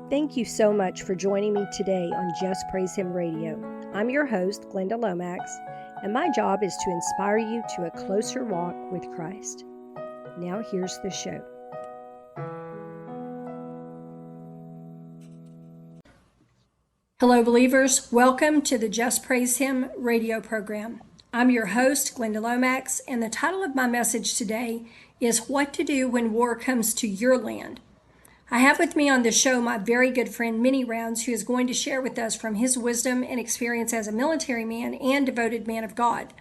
Thank you so much for joining me today on Just Praise Him Radio. I'm your host, Glynda Lomax, and my job is to inspire you to a closer walk with Christ. Now here's the show. Hello, believers. Welcome to the Just Praise Him radio program. I'm your host, Glynda Lomax, and the title of my message today is What to Do When War Comes to Your Land. I have with me on the show my very good friend Manyrounds, who is going to share with us from his wisdom and experience as a military man and devoted man of God.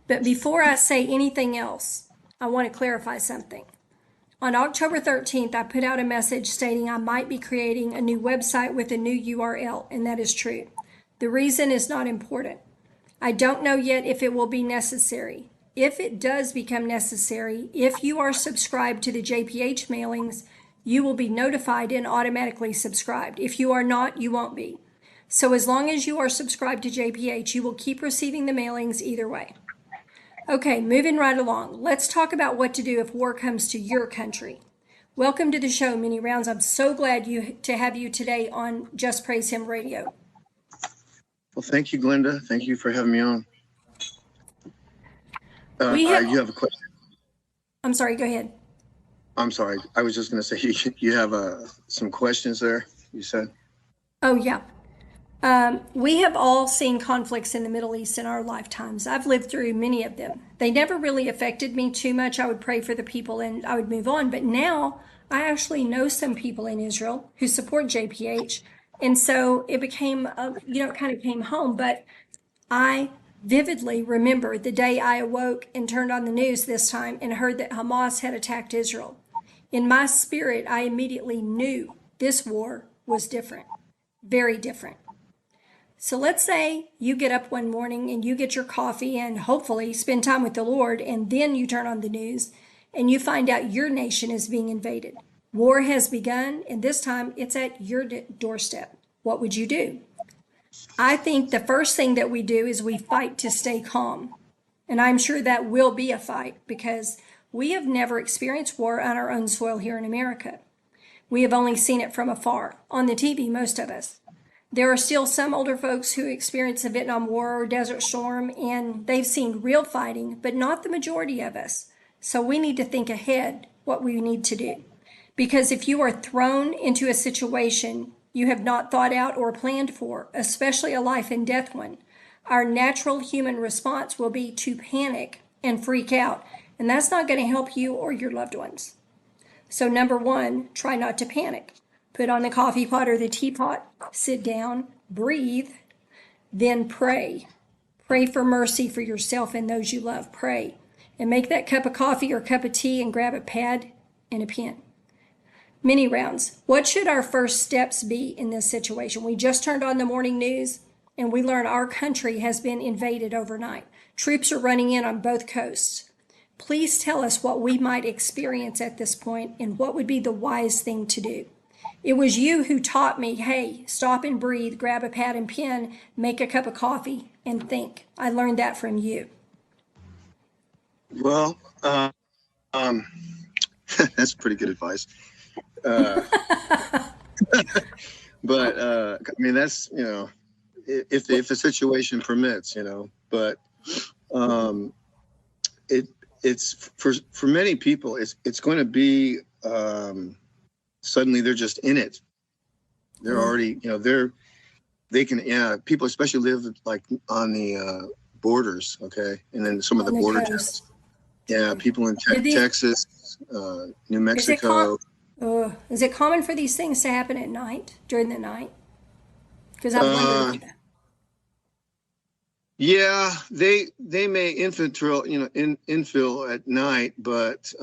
But before I say anything else, I want to clarify something. On October 13th, I put out a message stating I might be creating a new website with a new URL, and that is true. The reason is not important. I don't know yet if it will be necessary. If it does become necessary, if you are subscribed to the JPH mailings, you will be notified and automatically subscribed. If you are not, you won't be. So as long as you are subscribed to JPH, you will keep receiving the mailings either way. Okay, moving right along. Let's talk about what to do if war comes to your country. Welcome to the show, Manyrounds. I'm so glad to have you today on Just Praise Him Radio. Well, thank you, Glynda. Thank you for having me on. You have a question? I'm sorry, go ahead. I'm sorry. I was just going to say you have some questions there, you said? Oh, yeah. We have all seen conflicts in the Middle East in our lifetimes. I've lived through many of them. They never really affected me too much. I would pray for the people and I would move on. But now I actually know some people in Israel who support JPH. And so it became, it kind of came home. But I vividly remember the day I awoke and turned on the news this time and heard that Hamas had attacked Israel. In my spirit, I immediately knew this war was different, very different. So let's say you get up one morning and you get your coffee and hopefully spend time with the Lord, and then you turn on the news and you find out your nation is being invaded. War has begun, and this time it's at your doorstep. What would you do? I think the first thing that we do is we fight to stay calm. And I'm sure that will be a fight because we have never experienced war on our own soil here in America. We have only seen it from afar, on the TV, most of us. There are still some older folks who experienced the Vietnam War or Desert Storm, and they've seen real fighting, but not the majority of us. So we need to think ahead what we need to do. Because if you are thrown into a situation you have not thought out or planned for, especially a life and death one, our natural human response will be to panic and freak out. And that's not going to help you or your loved ones. So number one, try not to panic. Put on the coffee pot or the teapot, sit down, breathe, then pray. Pray for mercy for yourself and those you love. Pray. And make that cup of coffee or cup of tea and grab a pad and a pen. Manyrounds. What should our first steps be in this situation? We just turned on the morning news and we learned our country has been invaded overnight. Troops are running in on both coasts. Please tell us what we might experience at this point and what would be the wise thing to do. It was you who taught me, hey, stop and breathe, grab a pad and pen, make a cup of coffee, and think. I learned that from you. Well, that's pretty good advice. But I mean, that's, if the situation permits, but it's for many people, it's going to be suddenly they're just in it. They're already, they can, people especially live like on the borders, okay, and then some of the border towns. Yeah, people in Texas, New Mexico. Is it common for these things to happen at night, during the night? Because I'm wondering about that. Yeah, they may infill at night, but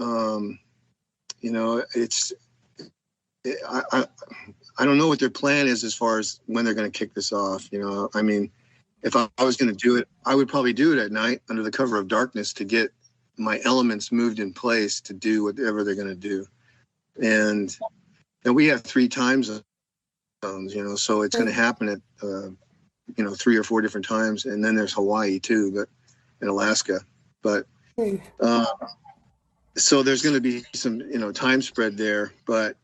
I don't know what their plan is as far as when they're going to kick this off. I mean, if I was going to do it, I would probably do it at night under the cover of darkness to get my elements moved in place to do whatever they're going to do. And we have 3 time zones, so it's going to happen at 3 or 4 different times, and then there's Hawaii too, but in Alaska. But so there's going to be some time spread there. But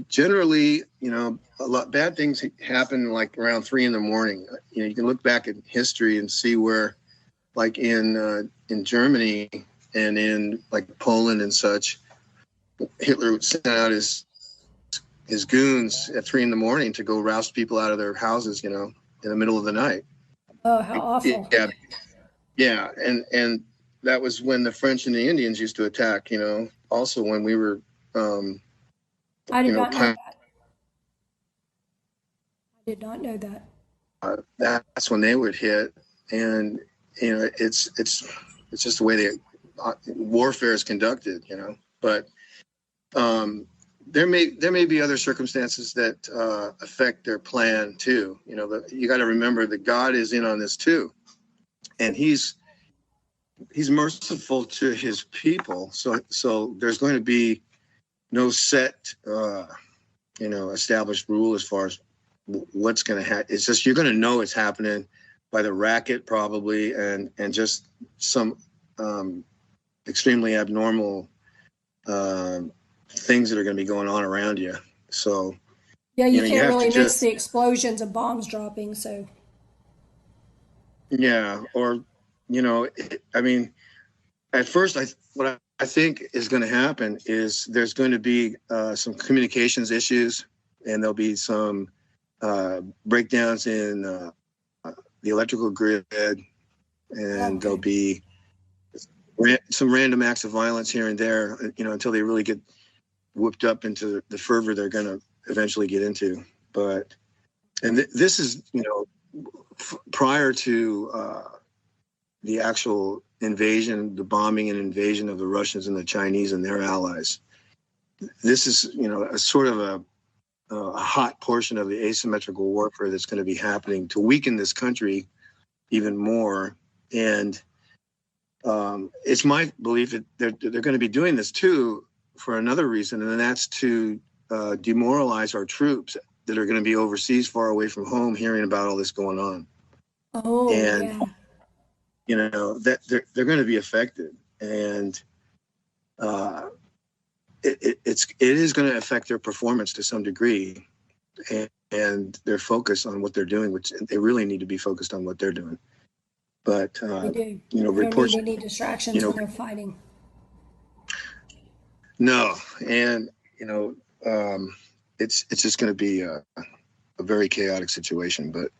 generally, a lot bad things happen like around 3 a.m. You can look back at history and see where, like in Germany and in like Poland and such, Hitler sent out his goons at 3 a.m. to go roust people out of their houses, in the middle of the night. Oh, how awful. Yeah, yeah, and that was when the French and the Indians used to attack. Also when we were, I did not know that. I did not know that. That's when they would hit, and it's just the way warfare is conducted. But there may be other circumstances that affect their plan too. You got to remember that God is in on this too, and He's merciful to His people. So there's going to be no set, established rule as far as what's going to happen. It's just you're going to know it's happening by the racket probably, and just some extremely abnormal things that are going to be going on around you. So yeah, you can't really miss the explosions of bombs dropping. So yeah, or at first what I think is going to happen is there's going to be some communications issues, and there'll be some breakdowns in the electrical grid, and there'll be some random acts of violence here and there, until they really get whipped up into the fervor they're going to eventually get into. And this is, prior to the actual invasion, the bombing and invasion of the Russians and the Chinese and their allies. This is, a sort of a hot portion of the asymmetrical warfare that's going to be happening to weaken this country even more. And it's my belief that they're going to be doing this too for another reason, and that's to demoralize our troops that are going to be overseas, far away from home, hearing about all this going on. Oh, and yeah. That they're going to be affected, and it is going to affect their performance to some degree, and their focus on what they're doing, which they really need to be focused on what they're doing. But they do. Reports, don't need any distractions when they're fighting. No, and it's just going to be a very chaotic situation. But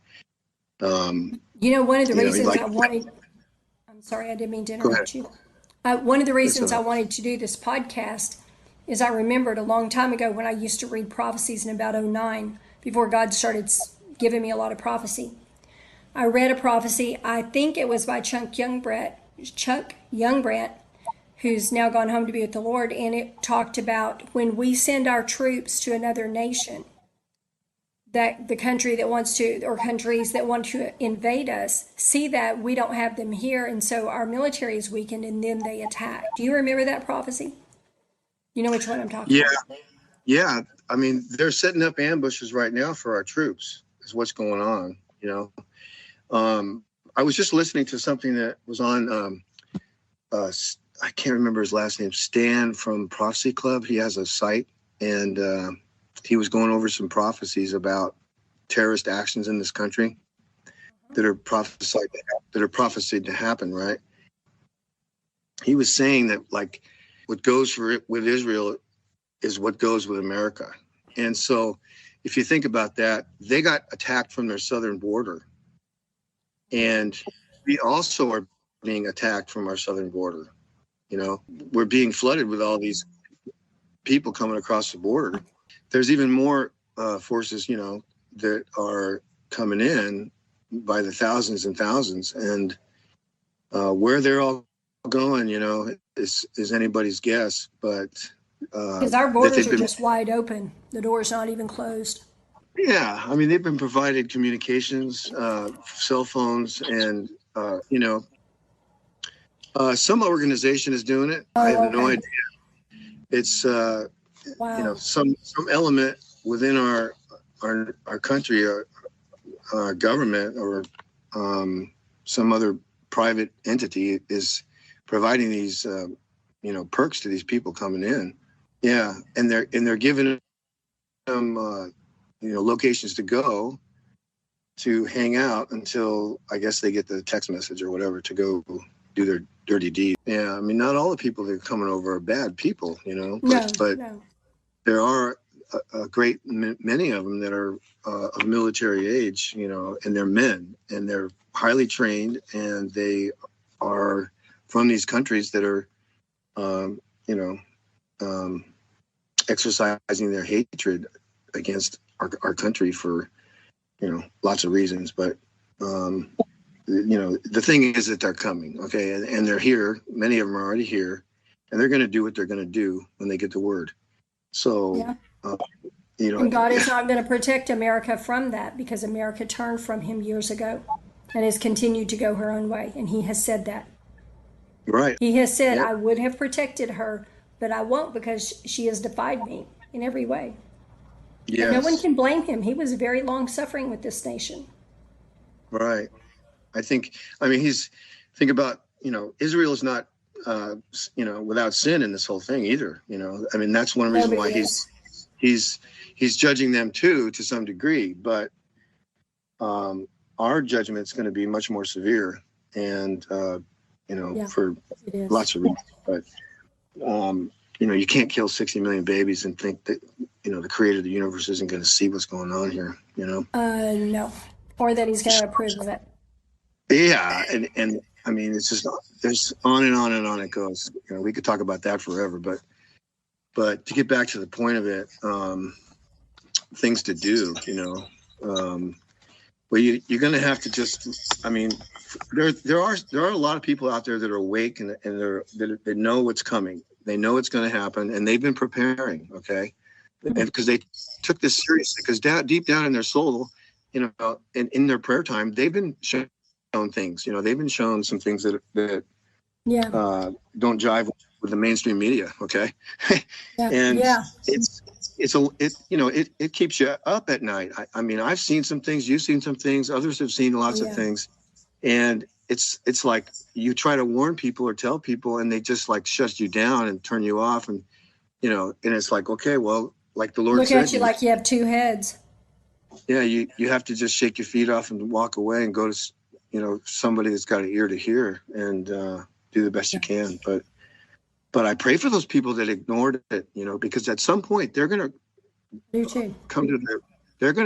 one of the reasons I wanted. I'm sorry, I didn't mean to interrupt you. One of the reasons I wanted to do this podcast is I remembered a long time ago when I used to read prophecies in about 2009, before God started giving me a lot of prophecy. I read a prophecy, I think it was by Chuck Youngbrandt, who's now gone home to be with the Lord, and it talked about when we send our troops to another nation, that the country that wants to, or countries that want to invade us, see that we don't have them here, and so our military is weakened, and then they attack. Do you remember that prophecy? You know which one I'm talking about? Yeah. I mean, they're setting up ambushes right now for our troops, is what's going on, I was just listening to something that was on, I can't remember his last name, Stan from Prophecy Club. He has a site, and he was going over some prophecies about terrorist actions in this country that are prophesied to happen, right? He was saying that, like, what goes with Israel is what goes with America. And so if you think about that, they got attacked from their southern border. And we also are being attacked from our southern border. We're being flooded with all these people coming across the border. There's even more forces, that are coming in by the thousands and thousands. And where they're all going, is anybody's guess. But because our borders are just wide open. The door's not even closed. Yeah, I mean, they've been provided communications, cell phones, and some organization is doing it. I have no idea. It's some element within our country, our government, or some other private entity is providing these perks to these people coming in. Yeah, and they're giving them, locations to go to hang out until I guess they get the text message or whatever to go do their dirty deed. Yeah, I mean, not all the people that are coming over are bad people, but No. there are a great many of them that are of military age, and they're men and they're highly trained and they are from these countries that are, exercising their hatred against our country for, lots of reasons. But, the thing is that they're coming, okay, and they're here. Many of them are already here, and they're going to do what they're going to do when they get the word. So, Yeah. And God is not going to protect America from that because America turned from him years ago and has continued to go her own way. And he has said that. Right. He has said, Yep. I would have protected her, but I won't because she has defied me in every way. Yes. And no one can blame him. He was very long suffering with this nation. Right. think about, Israel is not, without sin in this whole thing either. I mean, that's one reason why he's judging them too, to some degree, but our judgment's going to be much more severe and, for lots of reasons, but, you can't kill 60 million babies and think that, the creator of the universe isn't going to see what's going on here, No. Or that he's going to approve of it. Yeah. And I mean, it's just, there's on and on and on it goes. We could talk about that forever, but to get back to the point of it, things to do, well, you're going to have to just, I mean, there are a lot of people out there that are awake and they know what's coming. They know it's going to happen and they've been preparing. Okay. And because they took this seriously, because deep down in their soul, and in their prayer time, they've been shown things, they've been shown some things that don't jive with the mainstream media. Okay. And it keeps you up at night. I mean, I've seen some things, you've seen some things, others have seen lots of things. And it's like you try to warn people or tell people and they just like shut you down and turn you off. And, and it's like, okay, well, like the Lord said, look at you like you have two heads. Yeah. You have to just shake your feet off and walk away and go to, somebody that's got an ear to hear and do the best you can. But I pray for those people that ignored it, because at some point they're going to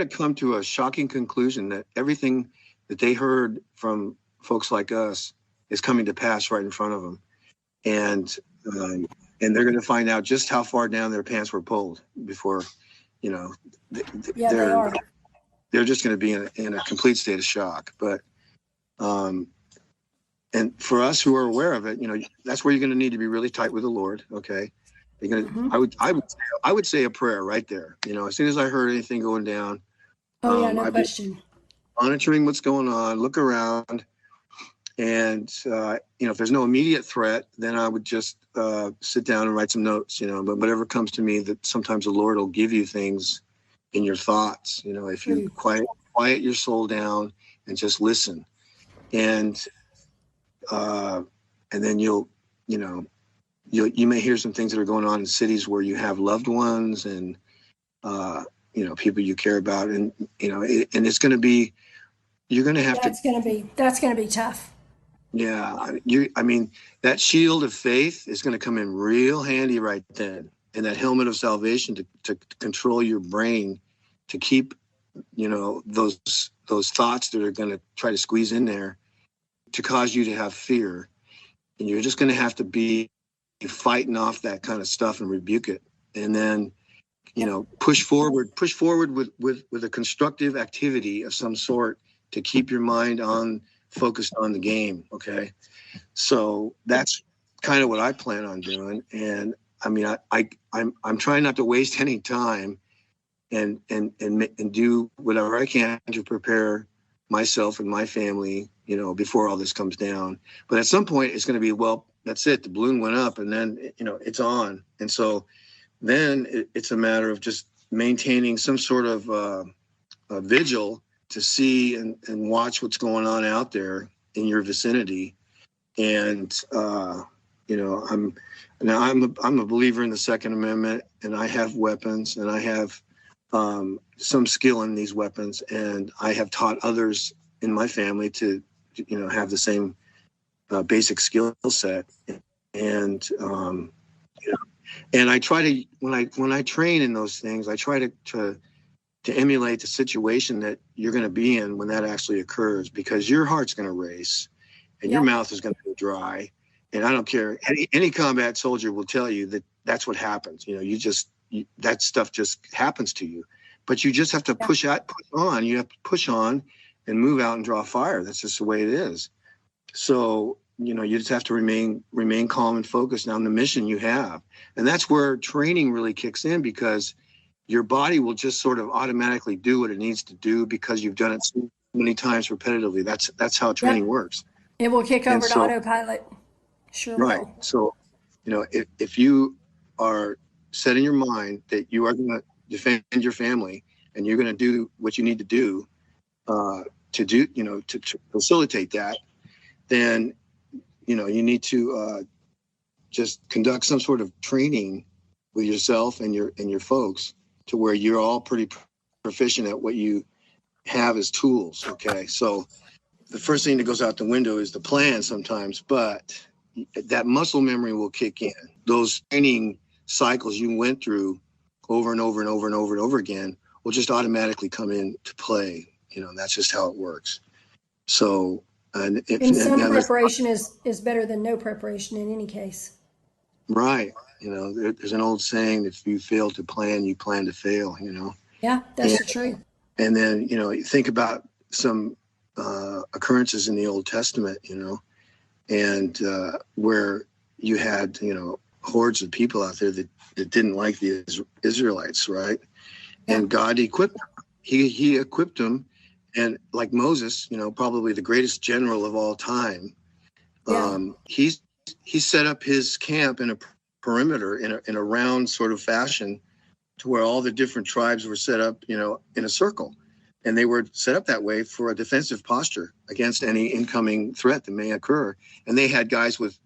come to a shocking conclusion that everything that they heard from folks like us is coming to pass right in front of them. And they're going to find out just how far down their pants were pulled before, they're just going to be in a complete state of shock. But, and for us who are aware of it, that's where you're going to need to be really tight with the Lord. Okay. You're going to, I would say a prayer right there. As soon as I heard anything going down, No question. Monitoring what's going on, look around. And, if there's no immediate threat, then I would just sit down and write some notes, but whatever comes to me, that sometimes the Lord will give you things in your thoughts, if you quiet your soul down and just listen. And then you may hear some things that are going on in cities where you have loved ones and, people you care about. And, and it's going to be, you're going to have that's going to be tough. Yeah. That shield of faith is going to come in real handy right then. And that helmet of salvation to control your brain, to keep, those thoughts that are going to try to squeeze in there to cause you to have fear. And you're just going to have to be fighting off that kind of stuff and rebuke it. And then, push forward with a constructive activity of some sort to keep your mind focused on the game. Okay. So that's kind of what I plan on doing. And I'm trying not to waste any time and do whatever I can to prepare myself and my family, before all this comes down. But at some point it's going to be, well, that's it. The balloon went up and then, it's on. And so then it's a matter of just maintaining some sort of a vigil to see and watch what's going on out there in your vicinity. And, I'm a believer in the Second Amendment, and I have weapons and I have some skill in these weapons, and I have taught others in my family to have the same basic skill set. And and I try to when I train in those things, I try to emulate the situation that you're going to be in when that actually occurs, because your heart's going to race and your mouth is going to be dry. And I don't care. Any combat soldier will tell you that that's what happens. That stuff just happens to you. But you just have to push on. You have to push on and move out and draw fire. That's just the way it is. So, you just have to remain calm and focused on the mission you have. And that's where training really kicks in, because your body will just sort of automatically do what it needs to do because you've done it so many times repetitively. That's how training works. It will kick over to autopilot. Sure right. will. So, if you are set in your mind that you are going to defend your family and you're going to do what you need to do to facilitate that, then you need to just conduct some sort of training with yourself and your folks to where you're all pretty proficient at what you have as tools. Okay, so the first thing that goes out the window is the plan sometimes, but that muscle memory will kick in. Those training cycles you went through over and over and over and over and over again will just automatically come into play. That's just how it works. So, and some preparation is better than no preparation in any case. Right. There's an old saying that if you fail to plan, you plan to fail, Yeah, that's the truth. And then, you think about some occurrences in the Old Testament, and where you had, hordes of people out there that didn't like the Israelites, right? Yeah. And God equipped them. He equipped them, and like Moses, probably the greatest general of all time, he set up his camp in a perimeter in a round sort of fashion, to where all the different tribes were set up, in a circle, and they were set up that way for a defensive posture against any incoming threat that may occur. And they had guys with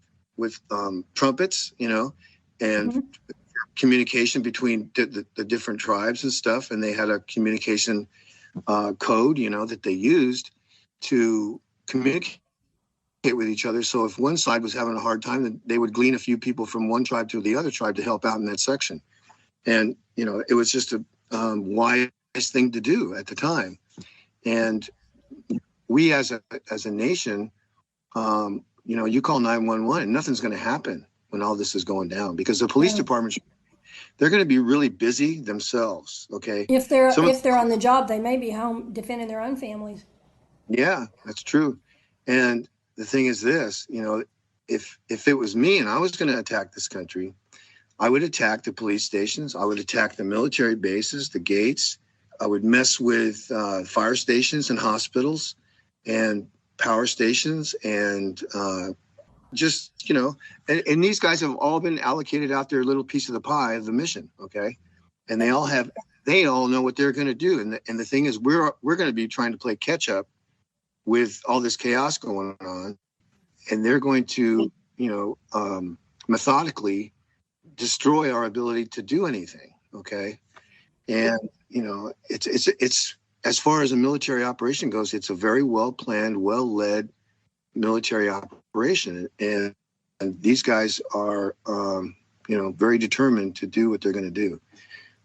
trumpets, and communication between the different tribes and stuff. And they had a communication code, that they used to communicate with each other. So if one side was having a hard time, then they would glean a few people from one tribe to the other tribe to help out in that section. And, it was just a wise thing to do at the time. And we as a nation, you call 911 and nothing's going to happen when all this is going down, because the police departments, they're going to be really busy themselves. Okay. If they're on the job, they may be home defending their own families. Yeah, that's true. And the thing is this, if it was me and I was going to attack this country, I would attack the police stations. I would attack the military bases, the gates. I would mess with fire stations and hospitals and power stations, and and these guys have all been allocated out their little piece of the pie of the mission. Okay. And they all know what they're going to do. And the thing is, we're going to be trying to play catch up with all this chaos going on, and they're going to, methodically destroy our ability to do anything. Okay. And, it's as far as a military operation goes, it's a very well planned, well led military operation. And these guys are, very determined to do what they're going to do.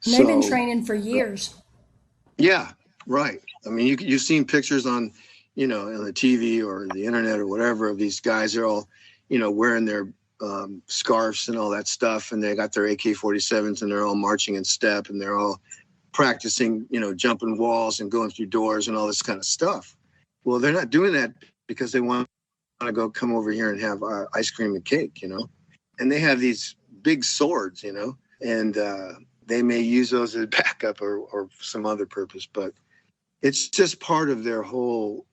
They've been training for years. Yeah, right. I mean, you've seen pictures on, on the TV or the internet or whatever of these guys. They're all, wearing their scarves and all that stuff, and they got their AK-47s, and they're all marching in step, and they're all practicing, jumping walls and going through doors and all this kind of stuff. Well, they're not doing that because they want to go come over here and have ice cream and cake, and they have these big swords, and they may use those as backup or some other purpose, but it's just part of their whole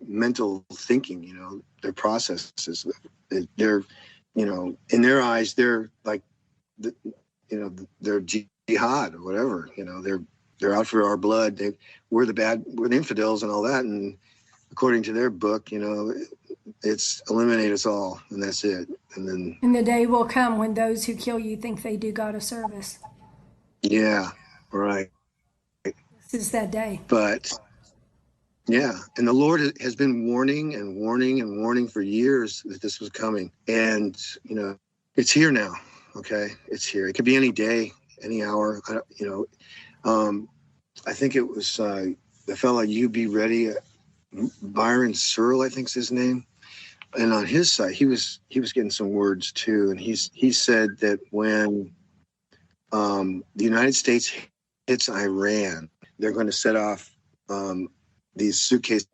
mental thinking, their processes. They're, in their eyes, they're like, they're jihad or whatever, they're out for our blood. We're the infidels and all that. And according to their book, it's eliminate us all, and that's it. And the day will come when those who kill you think they do God a service. Yeah, Right. This is that day. But yeah, and the Lord has been warning and warning and warning for years that this was coming. And, it's here now. Okay. It's here. It could be any day, any hour. I think it was the fella, You Be Ready, Byron Searle, I think's his name. And on his side, he was getting some words too. And he said that when the United States hits Iran, they're going to set off these suitcase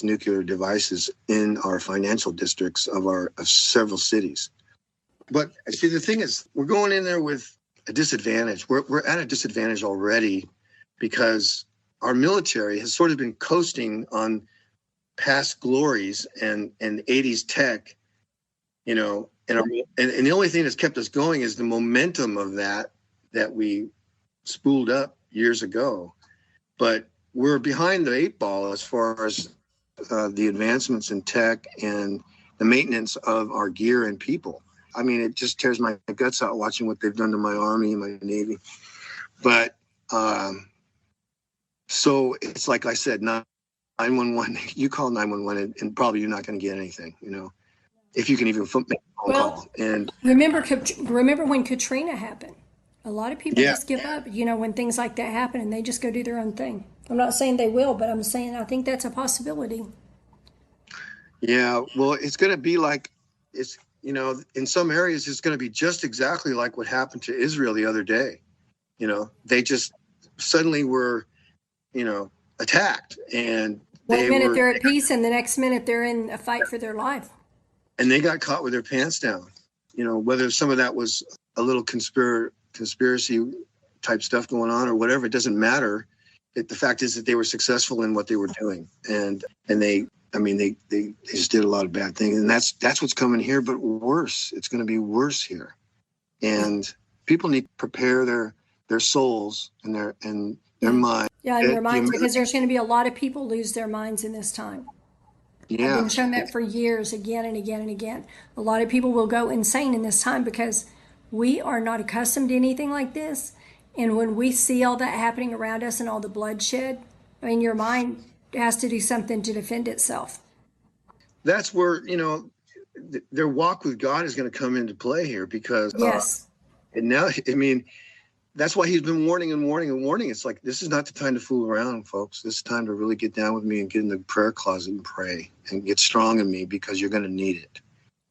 nuclear devices in our financial districts of several cities. But see, the thing is, we're going in there with a disadvantage. We're at a disadvantage already because our military has sort of been coasting on past glories and 80s tech, and the only thing that's kept us going is the momentum of that we spooled up years ago. But we're behind the 8 ball as far as the advancements in tech and the maintenance of our gear and people. I mean, it just tears my guts out watching what they've done to my Army and my Navy. But so it's like I said, 911, you call 911 and probably you're not going to get anything, if you can even make a phone call. And remember when Katrina happened? A lot of people just give up, when things like that happen and they just go do their own thing. I'm not saying they will, but I'm saying I think that's a possibility. Yeah, well, it's going to be like, in some areas, it's going to be just exactly like what happened to Israel the other day. They just suddenly were, attacked, and one minute they're at peace and the next minute they're in a fight for their life. And they got caught with their pants down. Whether some of that was a little conspiracy type stuff going on or whatever, it doesn't matter. The fact is that they were successful in what they were doing, and they just did a lot of bad things, and that's what's coming here. But worse, it's going to be worse here, and people need to prepare their souls and their mind. Yeah, and their minds, because there's going to be a lot of people lose their minds in this time. Yeah, I've been shown that for years, again and again and again. A lot of people will go insane in this time because we are not accustomed to anything like this. And when we see all that happening around us and all the bloodshed, your mind has to do something to defend itself. That's where, their walk with God is going to come into play here because, yes. And now, that's why he's been warning and warning and warning. It's like, this is not the time to fool around, folks. This is time to really get down with me and get in the prayer closet and pray and get strong in me because you're going to need it.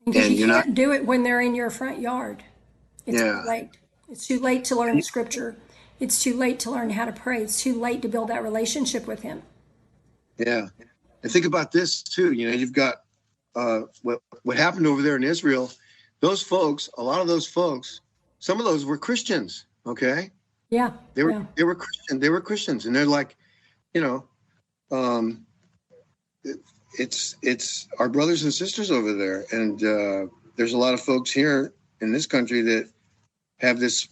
And you can't do it when they're in your front yard. It's too late. It's too late to learn scripture. It's too late to learn how to pray. It's too late to build that relationship with him. Yeah. And think about this too. You've got what happened over there in Israel. Those folks, a lot of those folks, some of those were Christians. Okay. Yeah. They were Christian. They were Christians. And they're like, it's our brothers and sisters over there. And there's a lot of folks here in this country that have this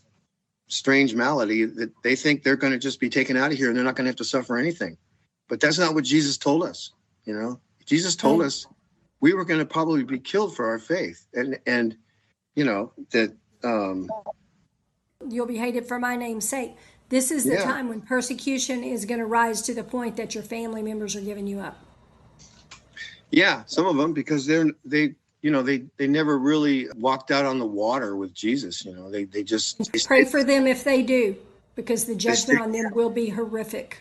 strange malady that they think they're going to just be taken out of here and they're not going to have to suffer anything. But that's not what Jesus told us. Jesus told us we were going to probably be killed for our faith. And that you'll be hated for my name's sake. This is the time when persecution is going to rise to the point that your family members are giving you up. Yeah, some of them, because they never really walked out on the water with Jesus. They just pray for them if they do, because the judgment on them will be horrific.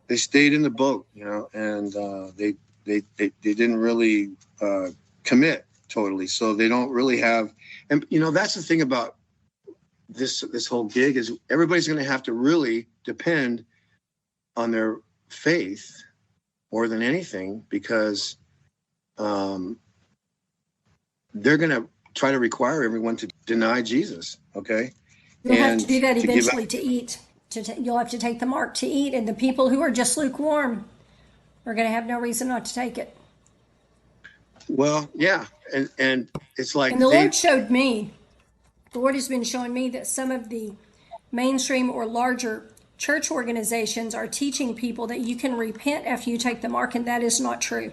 They stayed in the boat, and they didn't really commit totally. So they don't really have, and that's the thing about this whole gig is everybody's going to have to really depend on their faith more than anything, because they're going to try to require everyone to deny Jesus. Okay. You'll have to do that eventually to eat. You'll have to take the mark to eat, and the people who are just lukewarm are going to have no reason not to take it. Well, yeah, and it's like, and the Lord showed me. The Lord has been showing me that some of the mainstream or larger church organizations are teaching people that you can repent after you take the mark, and that is not true.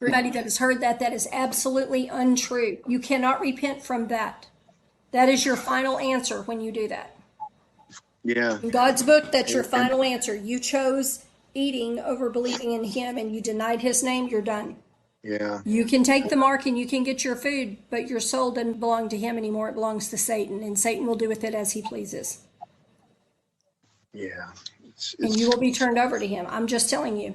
Everybody that has heard that is absolutely untrue. You cannot repent from that. That is your final answer when you do that. Yeah. In God's book, that's your And final answer. You chose eating over believing in him and you denied his name, you're done. yeah. You can take the mark and you can get your food, but your soul doesn't belong to him anymore. It belongs to Satan, and Satan will do with it as he pleases. Yeah. And you will be turned over to him. I'm just telling you.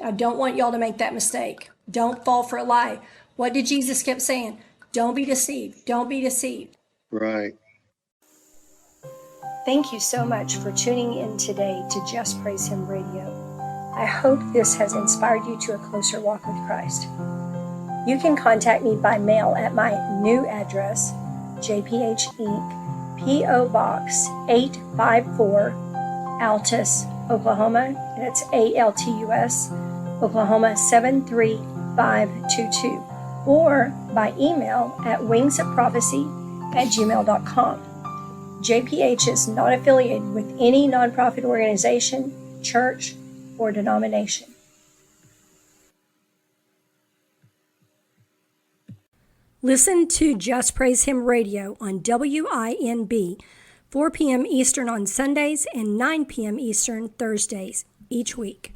I don't want y'all to make that mistake. Don't fall for a lie. What did Jesus kept saying? Don't be deceived. Don't be deceived. right. Thank you so much for tuning in today to Just Praise Him Radio. I hope this has inspired you to a closer walk with Christ. You can contact me by mail at my new address, JPH Inc., P.O. Box 854, Altus, Oklahoma. That's Altus, Oklahoma 73522. Or by email at wingsofprophecy@gmail.com. JPH is not affiliated with any nonprofit organization, church, or denomination. Listen to Just Praise Him Radio on WINB, 4 p.m. Eastern on Sundays and 9 p.m. Eastern Thursdays each week.